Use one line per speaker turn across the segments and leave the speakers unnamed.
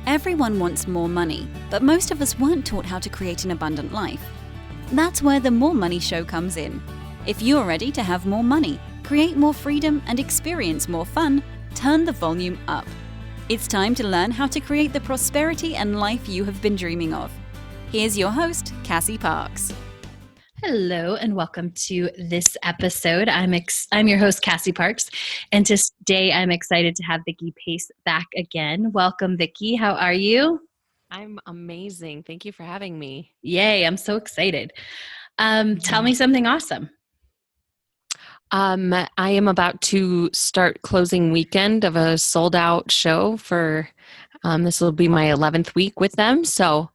Everyone wants more money, but most of us weren't taught how to create an abundant life. That's where the More Money Show comes in. If you're ready to have more money, create more freedom, and experience more fun, turn the volume up. It's time to learn how to create the prosperity and life you have been dreaming of. Here's your host, Cassie Parks.
Hello and welcome to this episode. I'm your host, Cassie Parks, and today I'm excited to have Vicki Pace back again. Welcome, Vicki. How are you?
I'm amazing. Thank you for having me.
Yay, I'm so excited. Tell me something awesome.
I am about to start closing weekend of a sold out show for, this will be my 11th week with them. So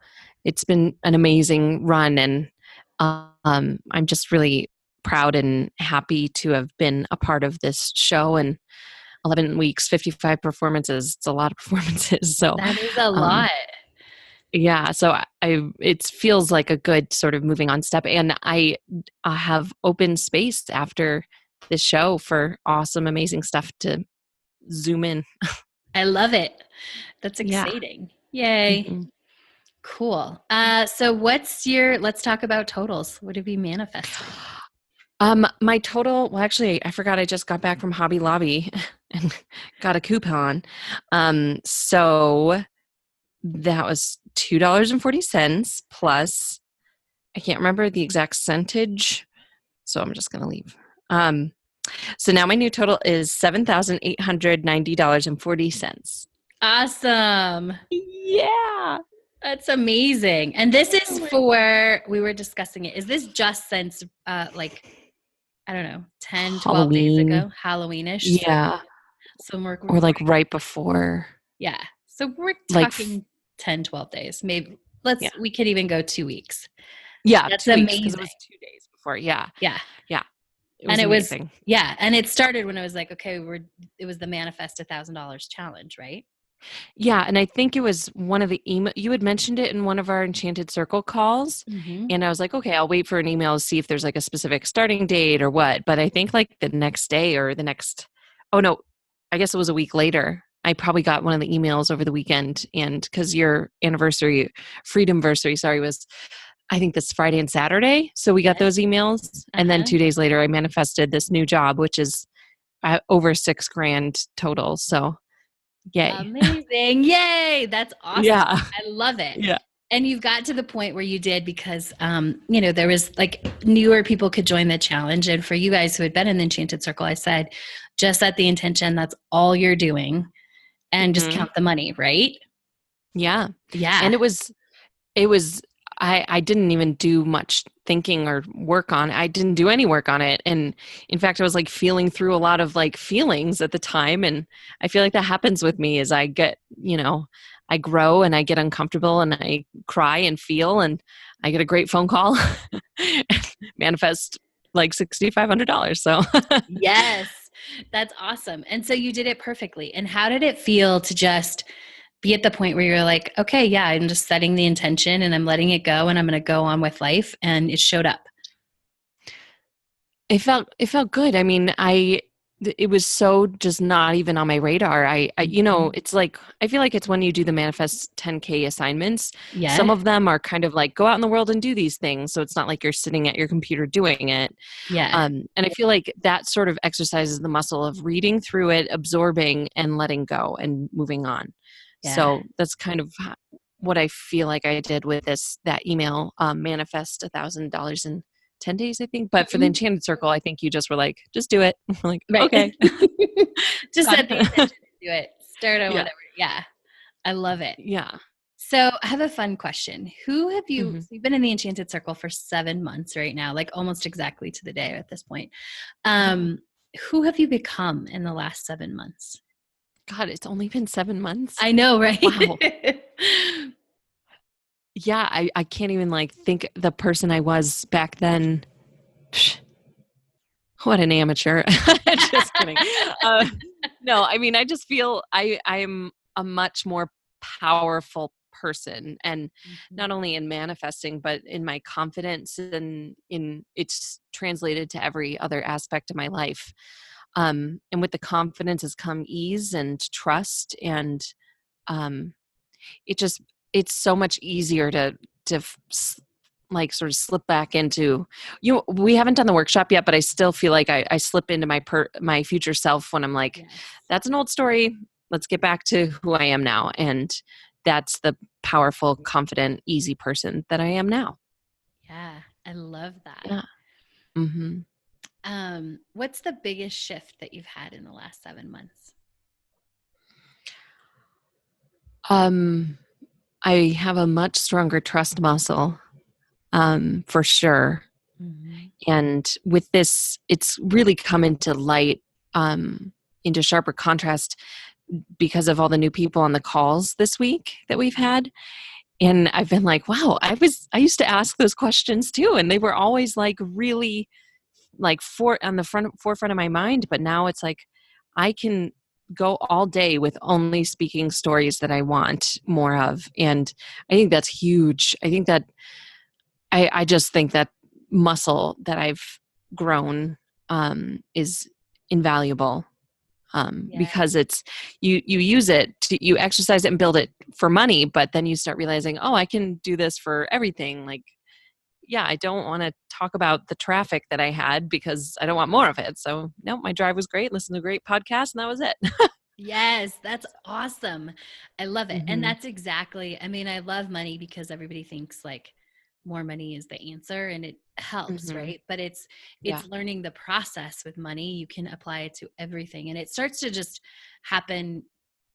it's been an amazing run, and I'm just really proud and happy to have been a part of this show. And 11 weeks, 55 performances. It's a lot of performances. So
that is a lot.
Yeah. So it feels like a good sort of moving on step. And I have open space after this show for awesome, amazing stuff to zoom in.
I love it. That's exciting. Yeah. Yay. Mm-hmm. Cool. So let's talk about totals. What have you manifested?
My total, well, actually, I forgot I just got back from Hobby Lobby and got a coupon. So that was $2.40 plus, I can't remember the exact centage, so I'm just going to leave. So now my new total is $7,890.40.
Awesome.
Yeah.
That's amazing. And this is we were discussing it. Is this just since I don't know, 10, 12 days ago, Halloweenish?
Yeah.
So we're
or like right before.
Yeah. So we're talking 10, 12 days. Maybe we could even go 2 weeks.
Yeah.
That's
2 weeks,
amazing.
'cause it was 2 days before. Yeah.
Yeah.
Yeah.
It was and it started when I was like, okay, it was the Manifest $1,000 challenge, right?
Yeah, and I think it was one of the email you had mentioned it in one of our Enchanted Circle calls, and I was like, okay, I'll wait for an email to see if there's like a specific starting date or what. But I think like the next day or I guess it was a week later. I probably got one of the emails over the weekend, and because your freedomversary, was I think this Friday and Saturday, so we got those emails, and then 2 days later I manifested this new job, which is over $6,000 total. So. Yay.
Amazing. Yay. That's awesome.
Yeah.
I love it.
Yeah.
And you've got to the point where you did because, there was like newer people could join the challenge. And for you guys who had been in the Enchanted Circle, I said, just set the intention. That's all you're doing and just count the money. Right.
Yeah.
Yeah.
And it was, I didn't even do much thinking or work on it. I didn't do any work on it. And in fact, I was like feeling through a lot of like feelings at the time. And I feel like that happens with me as I get, I grow and I get uncomfortable and I cry and feel, and I get a great phone call and manifest like $6,500. So
yes, that's awesome. And so you did it perfectly. And how did it feel to just be at the point where you're like, okay, yeah, I'm just setting the intention and I'm letting it go and I'm going to go on with life, and it showed up?
It felt good. I mean, it was so just not even on my radar. It's like, I feel like it's when you do the Manifest 10K assignments.
Yeah.
Some of them are kind of like, go out in the world and do these things. So it's not like you're sitting at your computer doing it.
Yeah.
And I feel like that sort of exercises the muscle of reading through it, absorbing and letting go and moving on.
Yeah.
So that's kind of what I feel like I did with that email, manifest $1,000 in 10 days, I think. But for the Enchanted Circle, I think you just were like, just do it. I'm like, right. Okay.
Just set the intention to do it. Start on whatever. Yeah. I love it.
Yeah.
So I have a fun question. Who have you, so you've been in the Enchanted Circle for 7 months right now, like almost exactly to the day at this point. Who have you become in the last 7 months?
God, it's only been 7 months.
I know, right?
Wow. Yeah, I can't even like think the person I was back then. What an amateur. Just kidding. No, I mean, I just feel I'm a much more powerful person, and not only in manifesting, but in my confidence, and it's translated to every other aspect of my life. And with the confidence has come ease and trust, and it's so much easier to like sort of slip back into, we haven't done the workshop yet, but I still feel like I slip into my future self when I'm like,
Yes.
that's an old story. Let's get back to who I am now. And that's the powerful, confident, easy person that I am now.
Yeah. I love that.
Yeah. Mm-hmm.
What's the biggest shift that you've had in the last 7 months?
I have a much stronger trust muscle, for sure.
Mm-hmm.
And with this, it's really come into light, into sharper contrast because of all the new people on the calls this week that we've had. And I've been like, wow, I used to ask those questions too. And they were always like really like on the forefront of my mind. But now it's like, I can go all day with only speaking stories that I want more of. And I think that's huge. I think that I just think that muscle that I've grown, is invaluable, because it's you use it you exercise it and build it for money, but then you start realizing, oh, I can do this for everything. Like, yeah, I don't want to talk about the traffic that I had because I don't want more of it. So no, my drive was great. Listened to a great podcast, and that was it.
Yes, that's awesome. I love it. And
Mm-hmm.
that's exactly, I mean, I love money because everybody thinks like more money is the answer and it helps,
Mm-hmm.
right? But it's
Yeah.
learning the process with money. You can apply it to everything and it starts to just happen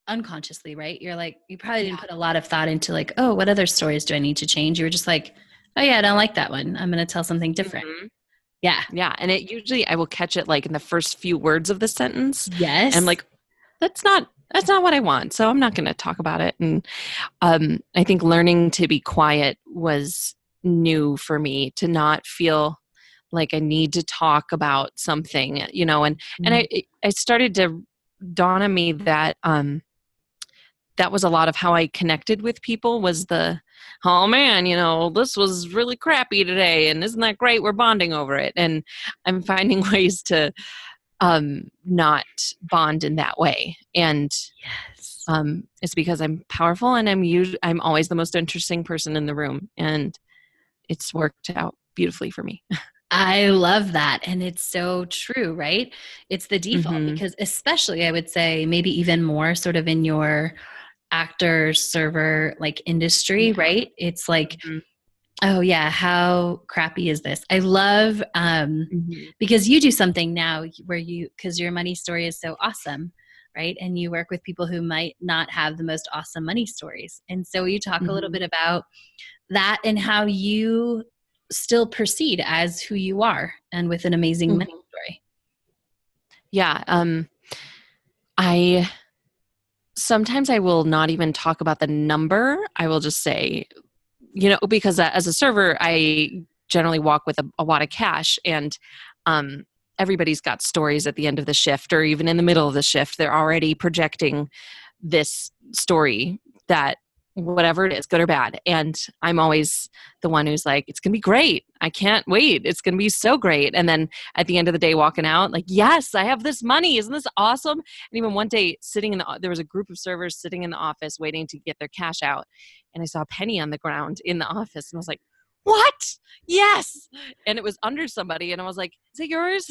unconsciously, right? You're like, you probably didn't put a lot of thought into like, oh, what other stories do I need to change? You were just like, oh yeah, I don't like that one. I'm going to tell something different.
Mm-hmm.
Yeah.
Yeah. And it usually, I will catch it like in the first few words of the sentence.
Yes.
And I'm like, that's not what I want. So I'm not going to talk about it. And I think learning to be quiet was new for me, to not feel like I need to talk about something, and I started to dawn on me that that was a lot of how I connected with people, was oh man, this was really crappy today, and isn't that great? We're bonding over it. And I'm finding ways to not bond in that way. And
yes.
it's because I'm powerful, and I'm always the most interesting person in the room, and it's worked out beautifully for me.
I love that. And it's so true, right? It's the default
Mm-hmm.
because especially I would say maybe even more sort of in your actor server like industry,
Yeah.
right? It's like,
Mm-hmm.
oh yeah, how crappy is this? I love
Mm-hmm.
because you do something now where because your money story is so awesome, right? And you work with people who might not have the most awesome money stories. And so you talk a little
Mm-hmm.
bit about that and how you still proceed as who you are and with an amazing money story.
Yeah. I sometimes I will not even talk about the number. I will just say, because as a server, I generally walk with a wad of cash, and everybody's got stories at the end of the shift or even in the middle of the shift. They're already projecting this story that whatever it is, good or bad. And I'm always the one who's like, it's going to be great. I can't wait. It's going to be so great. And then at the end of the day, walking out like, yes, I have this money. Isn't this awesome? And even one day there was a group of servers sitting in the office waiting to get their cash out. And I saw a penny on the ground in the office, and I was like, what? Yes. And it was under somebody. And I was like, is it yours?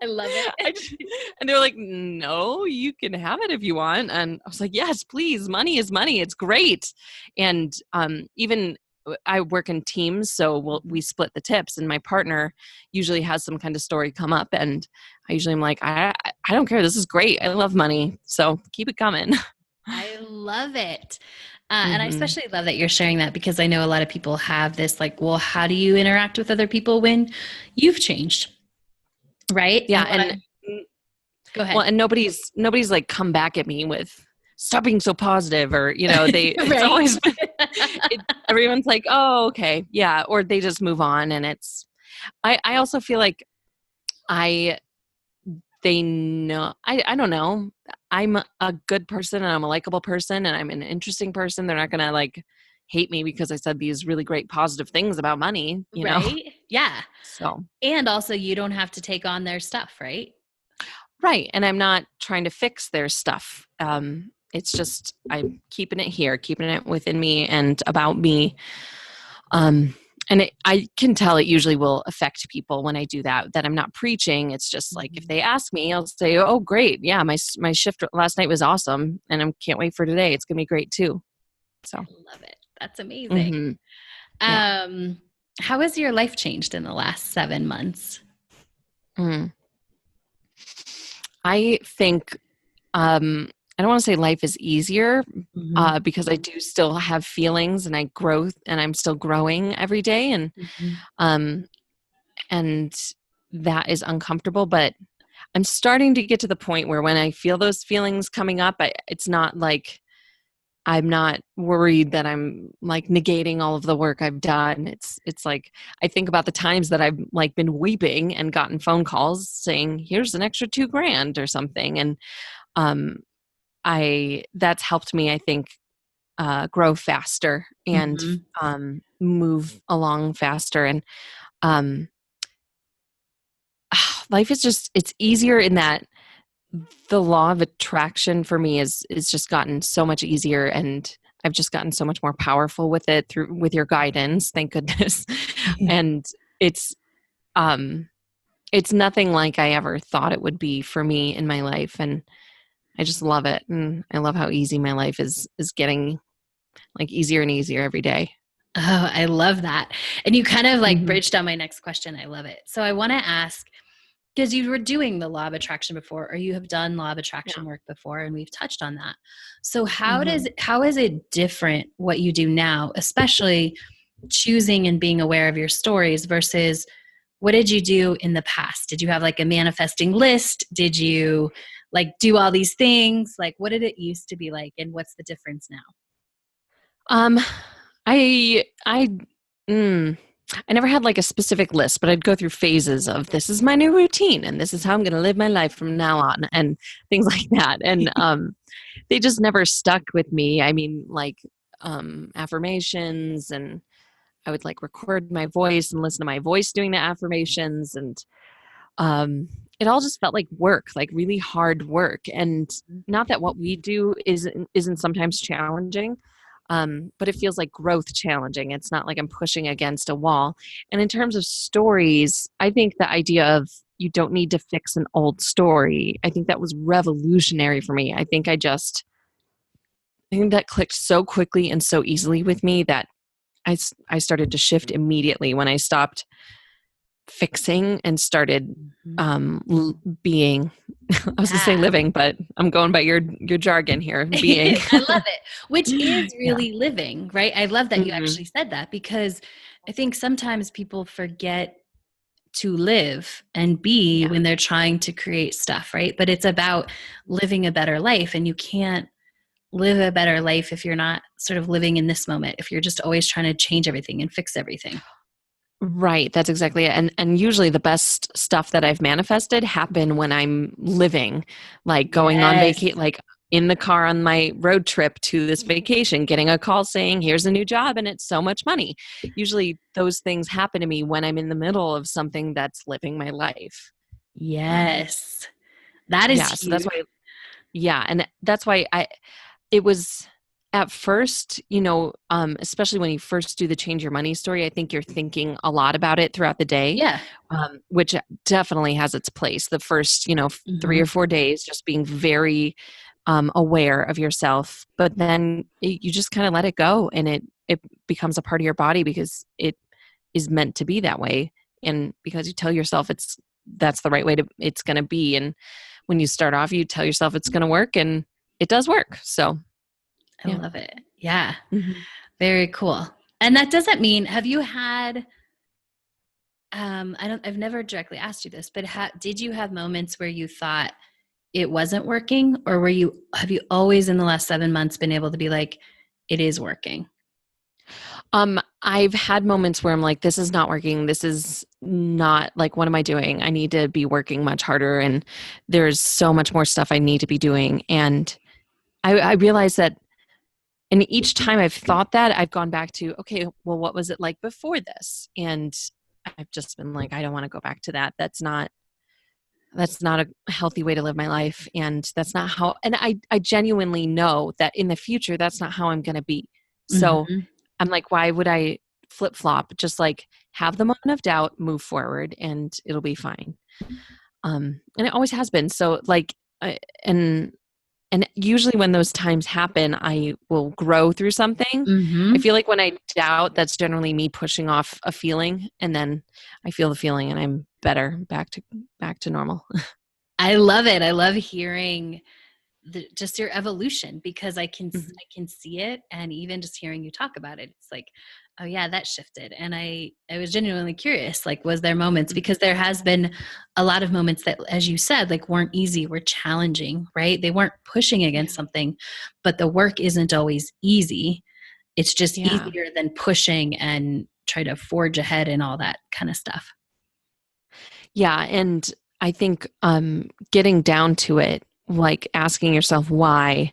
I love it.
And they were like, no, you can have it if you want. And I was like, yes, please. Money is money. It's great. And even I work in teams, so we split the tips, and my partner usually has some kind of story come up, and I usually am like, I don't care. This is great. I love money. So keep it coming.
I love it. And I especially love that you're sharing that because I know a lot of people have this like, well, how do you interact with other people when you've changed? Right?
Yeah.
Go ahead.
Well, and nobody's like come back at me with stop being so positive, or, it's always been, everyone's like, oh, okay. Yeah. Or they just move on. And I also feel like they know, I don't know. I'm a good person, and I'm a likable person, and I'm an interesting person. They're not going to like hate me because I said these really great positive things about money,
right? Yeah.
So.
And also you don't have to take on their stuff, right?
Right. And I'm not trying to fix their stuff. it's just, I'm keeping it here, keeping it within me and about me. And I can tell it usually will affect people when I do that I'm not preaching. It's just like, if they ask me, I'll say, oh, great. Yeah. My shift last night was awesome. And I can't wait for today. It's going to be great too. So.
I love it. That's amazing.
Mm-hmm. Yeah.
How has your life changed in the last 7 months?
I think, I don't want to say life is easier, because I do still have feelings and I'm still growing every day. And that is uncomfortable, but I'm starting to get to the point where when I feel those feelings coming up, it's not like I'm not worried that I'm like negating all of the work I've done. It's like, I think about the times that I've like been weeping and gotten phone calls saying, here's an extra $2,000 or something. And, that's helped me, I think, grow faster and, move along faster. And, life is just, it's easier in that the law of attraction for me is just gotten so much easier, and I've just gotten so much more powerful with it with your guidance. Thank goodness. And it's nothing like I ever thought it would be for me in my life. And I just love it. And I love how easy my life is getting, like, easier and easier every day.
Oh, I love that. And you kind of like bridged on my next question. I love it. So I want to ask, because you were doing the law of attraction before, or you have done law of attraction work before, and we've touched on that. So how is it different what you do now, especially choosing and being aware of your stories versus what did you do in the past? Did you have like a manifesting list? Did you like do all these things? Like, what did it used to be like, and what's the difference now?
I never had like a specific list, but I'd go through phases of, this is my new routine and this is how I'm going to live my life from now on, and things like that. And they just never stuck with me. I mean, like, affirmations, and I would like record my voice and listen to my voice doing the affirmations. And it all just felt like work, like really hard work. And not that what we do isn't sometimes challenging, but it feels like growth challenging. It's not like I'm pushing against a wall. And in terms of stories, I think the idea of you don't need to fix an old story, I think that was revolutionary for me. I think that clicked so quickly and so easily with me that I started to shift immediately when I stopped fixing and started being. I was going to say living, but I'm going by your jargon here. Being.
I love it, which is really living, right? I love that you actually said that, because I think sometimes people forget to live and be when they're trying to create stuff, right? But it's about living a better life, and you can't live a better life if you're not sort of living in this moment, if you're just always trying to change everything and fix everything.
Right. That's exactly it. And usually the best stuff that I've manifested happen when I'm living, like going on vacation, like in the car on my road trip to this vacation, getting a call saying, here's a new job and it's so much money. Usually those things happen to me when I'm in the middle of something that's living my life.
Yes. That is huge.
So that's why, and that's why it was at first, especially when you first do the change your money story, I think you're thinking a lot about it throughout the day, which definitely has its place. The first, 3 or 4 days, just being very aware of yourself, but then you just kind of let it go, and it becomes a part of your body because it is meant to be that way. And because you tell yourself that's the right way it's going to be. And when you start off, you tell yourself it's going to work, and it does work. So
I love it. Yeah. Very cool. And that doesn't mean, have you had, I've never directly asked you this, but did you have moments where you thought it wasn't working, or have you always in the last 7 months been able to be like, it is working?
I've had moments where I'm like, this is not working. This is not, like, what am I doing? I need to be working much harder, and there's so much more stuff I need to be doing. And I realized that, and each time I've thought that, I've gone back to, okay, well, what was it like before this? And I've just been like, I don't want to go back to that. That's not that's not a healthy way to live my life. And that's not how, and I genuinely know that in the future, that's not how I'm going to be. So
Mhm.
I'm like, why would I flip flop? Just like have the moment of doubt, move forward, and it'll be fine. And it always has been. So like, I, and usually when those times happen, I will grow through something. I
Mhm.
feel like when I doubt, that's generally me pushing off a feeling, and then I feel the feeling and I'm better, back to normal.
I love it. I love hearing just your evolution, because
Mhm.
I can see it, and even just hearing you talk about it, it's like, oh yeah, that shifted. And I was genuinely curious, like, was there moments,
Mhm.
because there has been a lot of moments that, as you said, like, weren't easy, were challenging, right? They weren't pushing
Yeah.
against something, but the work isn't always easy. It's just
Yeah.
easier than pushing and try to forge ahead and all that kind of stuff.
Yeah. And I think getting down to it, like asking yourself why,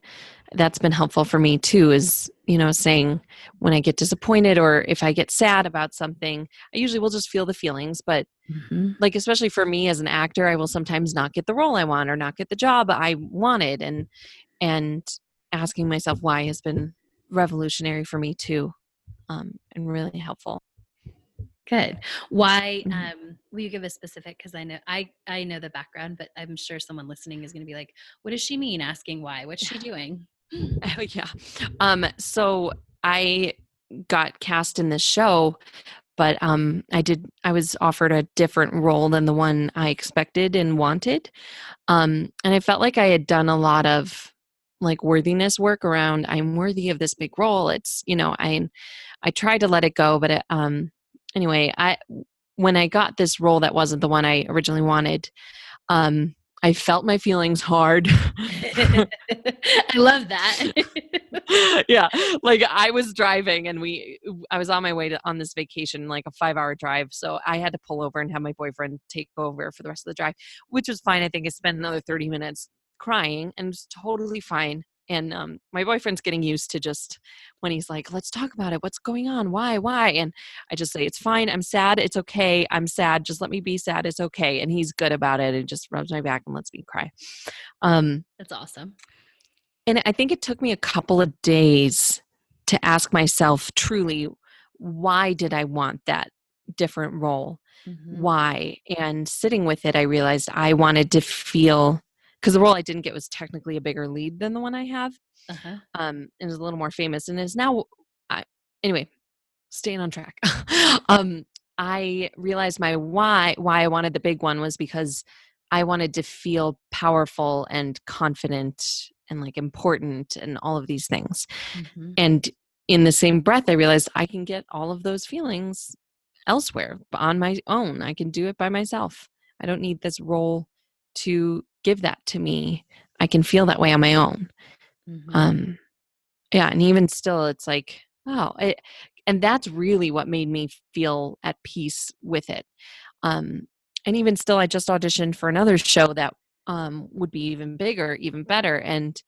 that's been helpful for me too, is, saying when I get disappointed or if I get sad about something, I usually will just feel the feelings. But
Mhm.
like, especially for me as an actor, I will sometimes not get the role I want or not get the job I wanted. And asking myself why has been revolutionary for me too, and really helpful.
Good. Why,
Mhm.
will you give a specific, because I know the background, but I'm sure someone listening is gonna be like, "What does she mean asking why? What's she doing?"
Yeah. So I got cast in this show, but I was offered a different role than the one I expected and wanted. And I felt like I had done a lot of like worthiness work around I'm worthy of this big role. It's, I tried to let it go, but anyway, when I got this role that wasn't the one I originally wanted, um I felt my feelings hard.
I love that.
Yeah, like I was driving and I was on my way on this vacation, like a 5-hour drive, so I had to pull over and have my boyfriend take over for the rest of the drive, which was fine. I think I spent another 30 minutes crying, and it was totally fine. And my boyfriend's getting used to just when he's like, let's talk about it, what's going on, why, and I just say, it's fine, I'm sad, it's okay, I'm sad, just let me be sad, it's okay. And he's good about it and just rubs my back and lets me cry. um
That's awesome.
and I think it took me a couple of days to ask myself truly, why did I want that different role?
Mhm.
Why? And sitting with it, I realized I wanted to feel, because the role I didn't get was technically a bigger lead than the one I have,
Uh-huh.
and is a little more famous, and is now, I, anyway, staying on track. I realized my why I wanted the big one was because I wanted to feel powerful and confident and like important and all of these things.
Mhm.
And in the same breath, I realized I can get all of those feelings elsewhere on my own. I can do it by myself. I don't need this role to give that to me. I can feel that way on my own.
Mhm.
Um, yeah, and even still, it's like, oh, and that's really what made me feel at peace with it. Um, and even still, I just auditioned for another show that would be even bigger, even better, and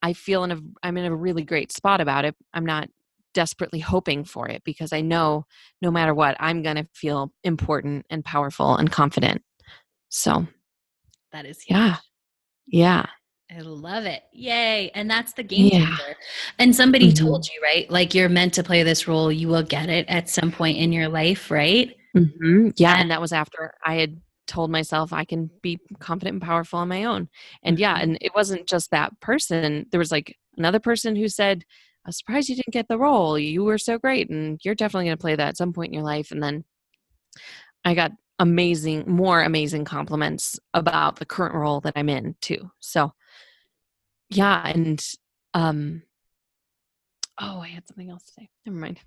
I feel I'm in a really great spot about it. I'm not desperately hoping for it because I know no matter what, I'm going to feel important and powerful and confident. So,
That is
yeah,
huge.
yeah,
I love it. Yay. And that's the game
yeah.
changer. And somebody told
Mhm.
you, right? Like, you're meant to play this role. You will get it at some point in your life, right?
Yeah,
And
and that was after I had told myself I can be confident and powerful on my own. And yeah,
Mhm.
and it wasn't just that person. There was like another person who said, "I'm surprised you didn't get the role. You were so great, and you're definitely going to play that at some point in your life." And then I got more amazing compliments about the current role that I'm in too. So yeah, and um, oh, I had something else to say. Never mind.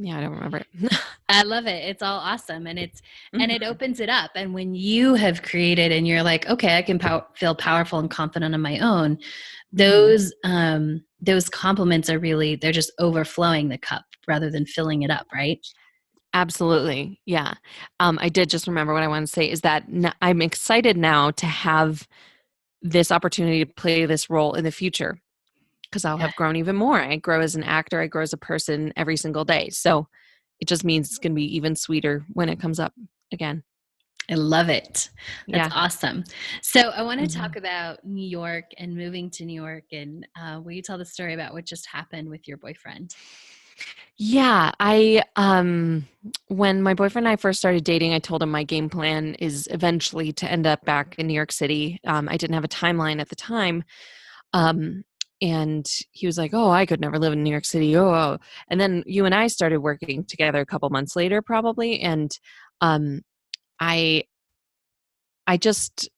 Yeah, I don't remember it.
I love it. It's all awesome. And it
Mhm.
opens it up. And when you have created and you're like, okay, I can feel powerful and confident on my own,
Mhm.
those compliments are really, they're just overflowing the cup rather than filling it up, right?
Absolutely. Yeah. I did just remember what I want to say is that I'm excited now to have this opportunity to play this role in the future because I'll
Yeah.
have grown even more. I grow as an actor, I grow as a person every single day. So it just means it's going to be even sweeter when it comes up. again.
I love it. That's
Yeah.
awesome. So I want to
Mhm.
talk about New York and moving to New York. And will you tell the story about what just happened with your boyfriend?
Yeah, when my boyfriend and I first started dating, I told him my game plan is eventually to end up back in New York City. I didn't have a timeline at the time. Um, and he was like, "Oh, I could never live in New York City." Oh. And then you and I started working together a couple months later, probably. And um, I, I just,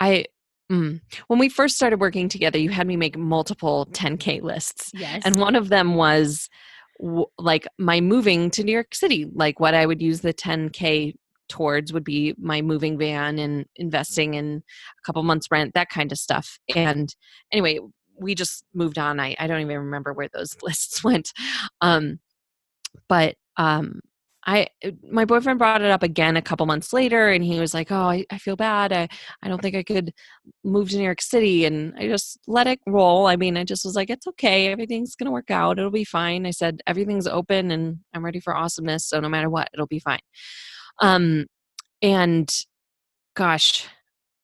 I, when we first started working together, you had me make multiple 10K lists.
Yes.
And one of them was like my moving to New York City, like what I would use the 10K towards would be my moving van and investing in a couple months rent, that kind of stuff. And anyway, we just moved on. I don't even remember where those lists went. Um, but my boyfriend brought it up again a couple months later, and he was like, "Oh, I feel bad. I don't think I could move to New York City." And I just let it roll. I mean, I just was like, "It's okay. Everything's gonna work out. It'll be fine." I said, "Everything's open, and I'm ready for awesomeness. So no matter what, it'll be fine." Um, and gosh,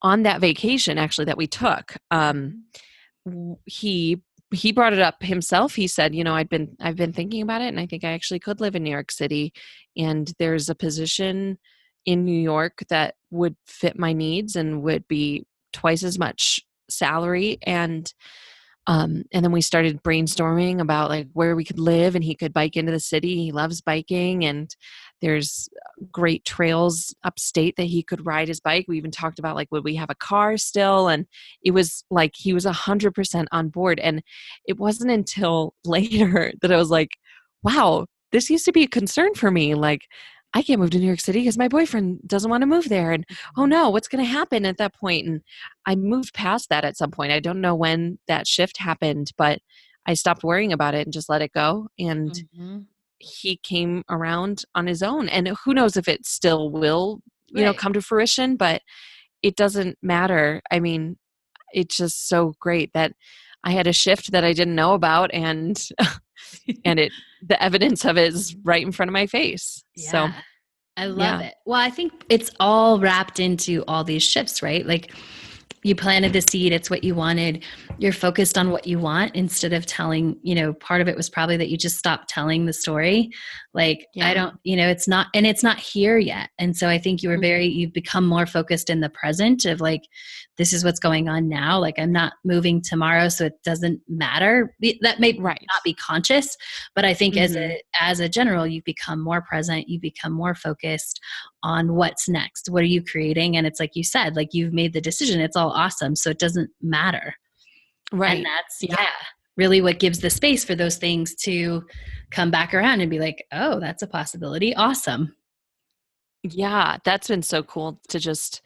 on that vacation actually that we took, w- he he brought it up himself. He said, I've been thinking about it, and I think I actually could live in New York City, and there's a position in New York that would fit my needs and would be twice as much salary. And then we started brainstorming about like where we could live, and he could bike into the city. He loves biking, and there's great trails upstate that he could ride his bike. We even talked about like, would we have a car still? And it was like he was 100% on board. And it wasn't until later that I was like, wow, this used to be a concern for me. Like, I can't move to New York City because my boyfriend doesn't want to move there. And oh no, what's going to happen at that point? And I moved past that at some point. I don't know when that shift happened, but I stopped worrying about it and just let it go. And
Mm-hmm.
he came around on his own. And who knows if it still will,
Right.
come to fruition, but it doesn't matter. I mean, it's just so great that I had a shift that I didn't know about, and and the evidence of it is right in front of my face. So,
Yeah. I love
yeah.
it. Well, I think it's all wrapped into all these shifts, right? Like you planted the seed, it's what you wanted. You're focused on what you want instead of telling, part of it was probably that you just stopped telling the story. Like, I
Yeah.
don't, it's not here yet. And so I think you've become more focused in the present of like, this is what's going on now. Like, I'm not moving tomorrow, so it doesn't matter. That may
Right.
not be conscious, but I think
Mhm.
as a general, you become more present, you become more focused on what's next. What are you creating? And it's like you said, like you've made the decision. It's all awesome. So it doesn't matter. And
Right.
that's,
Yeah.
really what gives the space for those things to come back around and be like, oh, that's a possibility. Awesome.
Yeah. That's been so cool to just,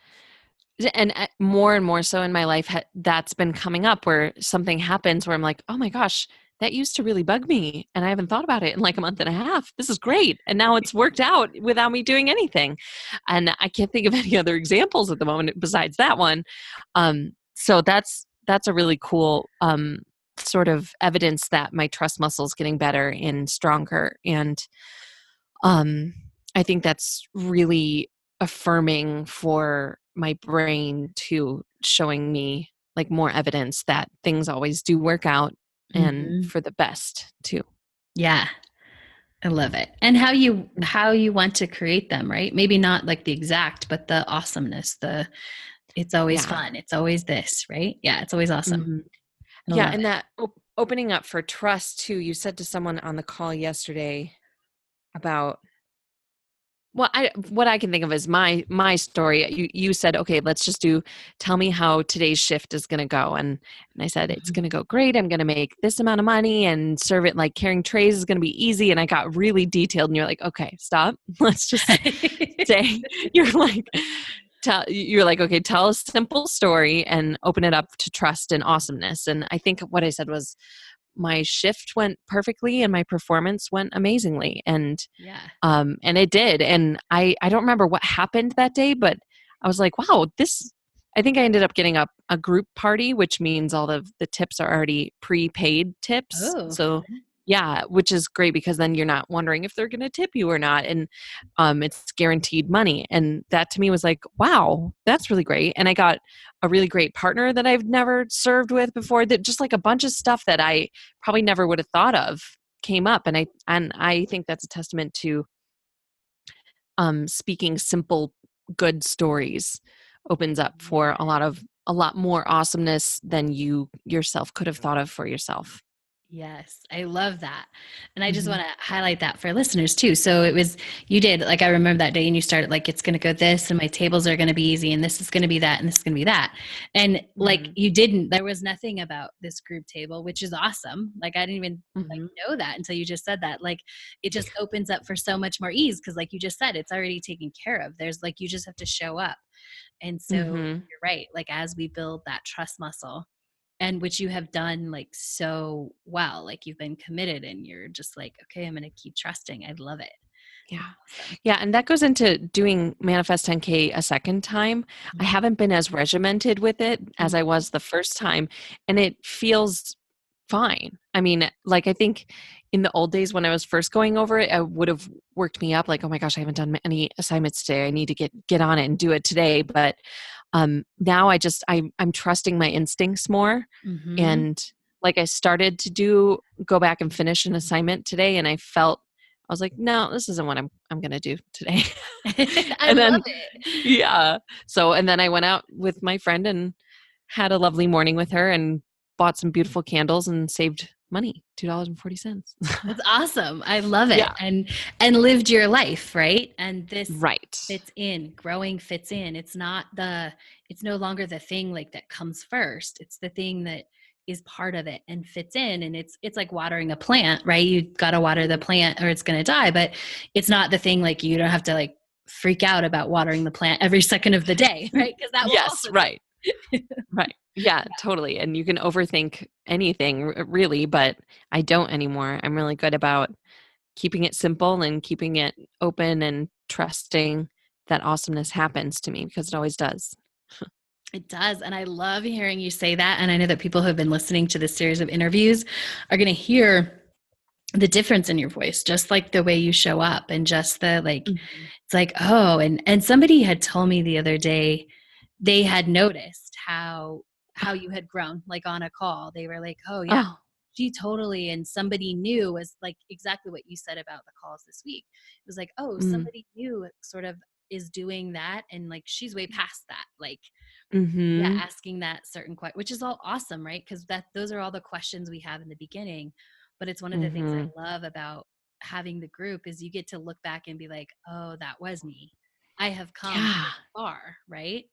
and more and more so in my life, that's been coming up where something happens where I'm like, oh my gosh, that used to really bug me. And I haven't thought about it in like a month and a half. This is great. And now it's worked out without me doing anything. And I can't think of any other examples at the moment besides that one. So that's a really cool sort of evidence that my trust muscle is getting better and stronger. And um, I think that's really affirming for my brain to showing me like more evidence that things always do work out and
Hmm.
for the best too.
Yeah. I love it. And how you want to create them, right? Maybe not like the exact, but the awesomeness, it's always
Yeah.
fun. It's always this, right? Yeah, it's always awesome.
Hmm.
I
Yeah.
love
And
it.
that opening up for trust too. You said to someone on the call yesterday about, well, what I can think of is my story. You said, okay, let's just tell me how today's shift is going to go, and I said it's
Mhm.
going to go great. I'm going to make this amount of money and serve it like carrying trays is going to be easy. And I got really detailed, and you're like, okay, stop. Let's just say you're like you're like, okay, tell a simple story and open it up to trust and awesomeness. And I think what I said was my shift went perfectly and my performance went amazingly,
Yeah.
and it did. And I don't remember what happened that day, but I was like, wow, I think I ended up getting a group party, which means all of the tips are already prepaid tips.
Oh,
So
fun.
Yeah, which is great because then you're not wondering if they're going to tip you or not, and it's guaranteed money. And that to me was like, wow, that's really great. And I got a really great partner that I've never served with before. That just like a bunch of stuff that I probably never would have thought of came up, and I think that's a testament to speaking simple, good stories opens up for a lot more awesomeness than you yourself could have thought of for yourself.
Yes, I love that. And I just
Mhm.
want to highlight that for listeners too. So it was, you did, like, I remember that day and you started like, it's going to go this, and my tables are going to be easy, and this is going to be that, and this is going to be that. And like,
Mhm.
you didn't, there was nothing about this group table, which is awesome. Like, I didn't even like
Mhm.
know that until you just said that. Like, it just opens up for so much more ease. Cause like you just said, it's already taken care of. There's like, you just have to show up. And so
Mhm.
you're right. Like, as we build that trust muscle, and which you have done like so well, like you've been committed and you're just like, okay, I'm going to keep trusting. I love it.
Yeah.
That's awesome.
Yeah, and that goes into doing Manifest 10K a second time. I haven't been as regimented with it as I
Mhm.
was the first time, and it feels fine. I mean, like I think in the old days when I was first going over it, it would have worked me up like, oh my gosh, I haven't done any assignments today. I need to get on it and do it today. But now I'm trusting my instincts more,
Mhm.
and like I started to go back and finish an assignment today, and I was like, no, this isn't what I'm gonna do today.
I
And
love
then
it.
yeah. So and then I went out with my friend and had a lovely morning with her and bought some beautiful candles and saved money, $2.40.
That's awesome. I love it.
Yeah.
And lived your life, right? And this
Right.
fits in. Growing fits in. It's no longer the thing like that comes first. It's the thing that is part of it and fits in. And it's like watering a plant, right? You got to water the plant or it's going to die, but it's not the thing. Like, you don't have to like freak out about watering the plant every second of the day, right? Because that will
Yes,
also
right.
die.
Right. Yeah, totally. And you can overthink anything really, but I don't anymore. I'm really good about keeping it simple and keeping it open and trusting that awesomeness happens to me because it always does.
It does. And I love hearing you say that. And I know that people who have been listening to this series of interviews are going to hear the difference in your voice, just like the way you show up, and just the like,
Mhm.
it's like, oh, and somebody had told me the other day, they had noticed how you had grown, like on a call. They were like, oh yeah,
Oh.
she totally, and somebody new was like exactly what you said about the calls this week. It was like, oh,
Mm.
somebody new sort of is doing that, and like she's way past that. Like, yeah,
Mhm.
asking that certain question, which is all awesome, right? Because that those are all the questions we have in the beginning. But it's one of the things I
Mhm.
love about having the group is you get to look back and be like, oh, that was me. I have come
Yeah.
this far, right?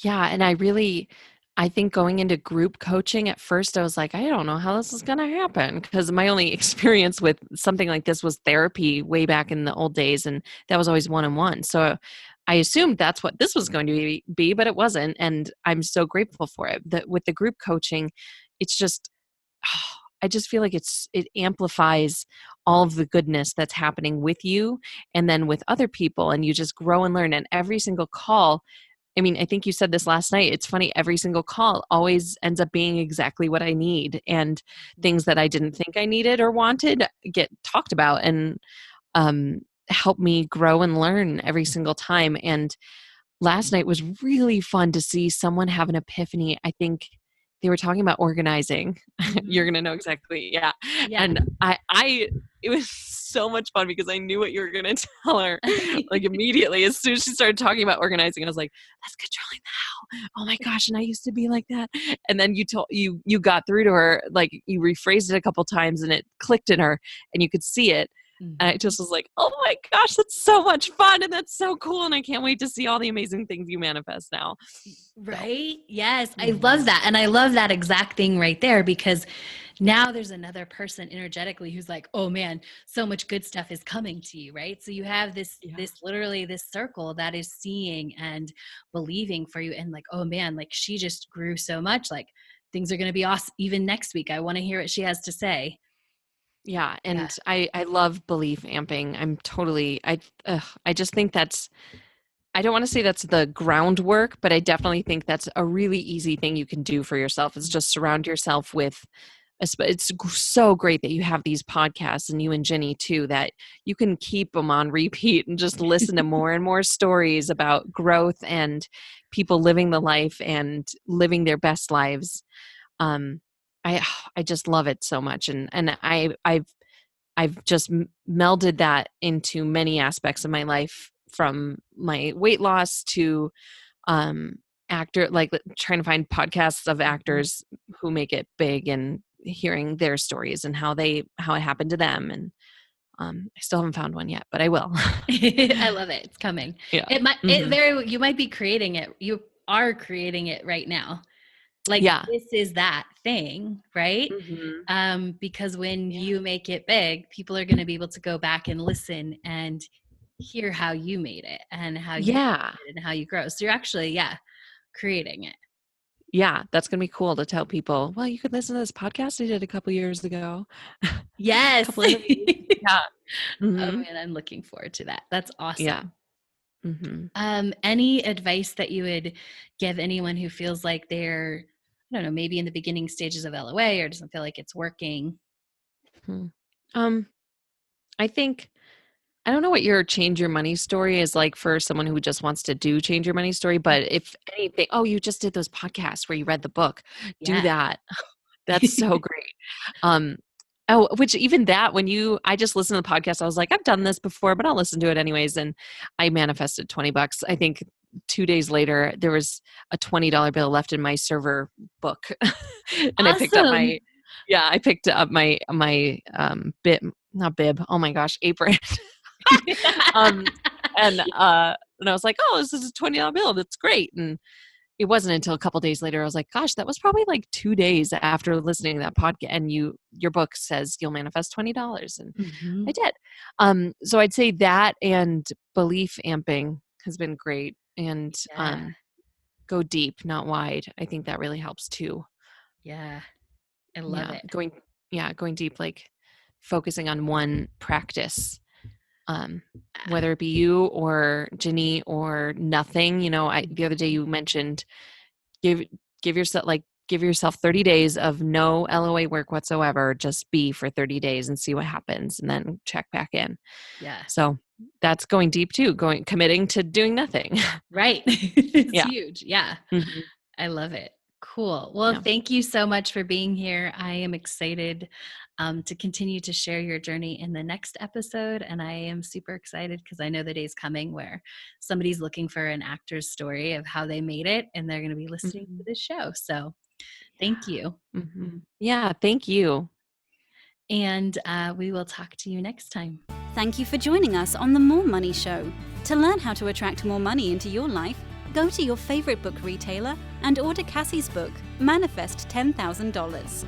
Yeah, and I think going into group coaching at first I was like, I don't know how this is going to happen because my only experience with something like this was therapy way back in the old days, and that was always one-on-one. So I assumed that's what this was going to be, but it wasn't, and I'm so grateful for it. That with the group coaching, it's just I just feel like it amplifies all of the goodness that's happening with you and then with other people, and you just grow and learn. And every single call, I mean, I think you said this last night. It's funny, every single call always ends up being exactly what I need. And things that I didn't think I needed or wanted get talked about and um, help me grow and learn every single time. And last night was really fun to see someone have an epiphany. I think they were talking about organizing. You're
Mhm.
gonna know exactly, yeah.
Yeah.
And it was so much fun because I knew what you were gonna tell her, like immediately as soon as she started talking about organizing. I was like, "That's controlling the how. Oh my gosh!" And I used to be like that. And then you got through to her, like you rephrased it a couple times, and it clicked in her, and you could see it. And I
Mhm.
just was like, oh my gosh, that's so much fun and that's so cool. And I can't wait to see all the amazing things you manifest now. So,
Right? Yes. I love
mhm.
that. And I love that exact thing right there, because now there's another person energetically who's like, oh man, so much good stuff is coming to you, right? So you have
Yeah.
this literally this circle that is seeing and believing for you, and like, oh man, like she just grew so much, like things are going to be awesome even next week. I want to hear what she has to say.
Yeah.
Yeah.
And I love belief amping. I just think I don't want to say that's the groundwork, but I definitely think that's a really easy thing you can do for yourself is just surround yourself with it's so great that you have these podcasts, and you and Ginny too, that you can keep them on repeat and just listen to more and more stories about growth and people living the life and living their best lives. Um, I just love it so much, and I've just melded that into many aspects of my life, from my weight loss to actor, like trying to find podcasts of actors who make it big and hearing their stories and how it happened to them. And I still haven't found one yet, but I will.
I love it. It's coming.
Yeah.
You might be creating it. You are creating it right now. Like, this is that thing, right? Because when you make it big, people are going to be able to go back and listen and hear how you made it and how you did it and how you grow. So you're actually, creating it.
Yeah, that's going to be cool to tell people, well, you could listen to this podcast I did a couple years ago.
Yes.
Yeah.
Oh man, I'm looking forward to that. That's awesome.
Yeah.
Any advice that you would give anyone who feels like they're, I don't know, maybe in the beginning stages of LOA or doesn't feel like it's working?
I think, I don't know what your change your money story is like for someone who just wants to do change your money story, but if anything, you just did those podcasts where you read the book, do that. That's so great. Which even that, I just listened to the podcast, I was like, I've done this before, but I'll listen to it anyways. And I manifested $20. I think 2 days later, there was a $20 bill left in my server book. And
awesome.
I picked up my apron. And I was like, this is a $20 bill. That's great. And it wasn't until a couple days later, I was like, gosh, that was probably like 2 days after listening to that podcast. And your book says you'll manifest $20. And I did. So I'd say that, and belief amping has been great. And go deep, not wide. I think that really helps too.
Yeah. I love it.
Going deep, like focusing on one practice. Whether it be you or Ginny or nothing, the other day you mentioned give yourself 30 days of no LOA work whatsoever. Just be for 30 days and see what happens, and then check back in.
Yeah.
So that's going deep too, committing to doing nothing.
Right. It's huge. Yeah. I love it. Cool. Well, thank you so much for being here. I am excited to continue to share your journey in the next episode. And I am super excited because I know the day's coming where somebody's looking for an actor's story of how they made it, and they're going to be listening to this show. So thank you.
Yeah, thank you.
And we will talk to you next time.
Thank you for joining us on The More Money Show. To learn how to attract more money into your life, go to your favorite book retailer and order Cassie's book, Manifest $10,000.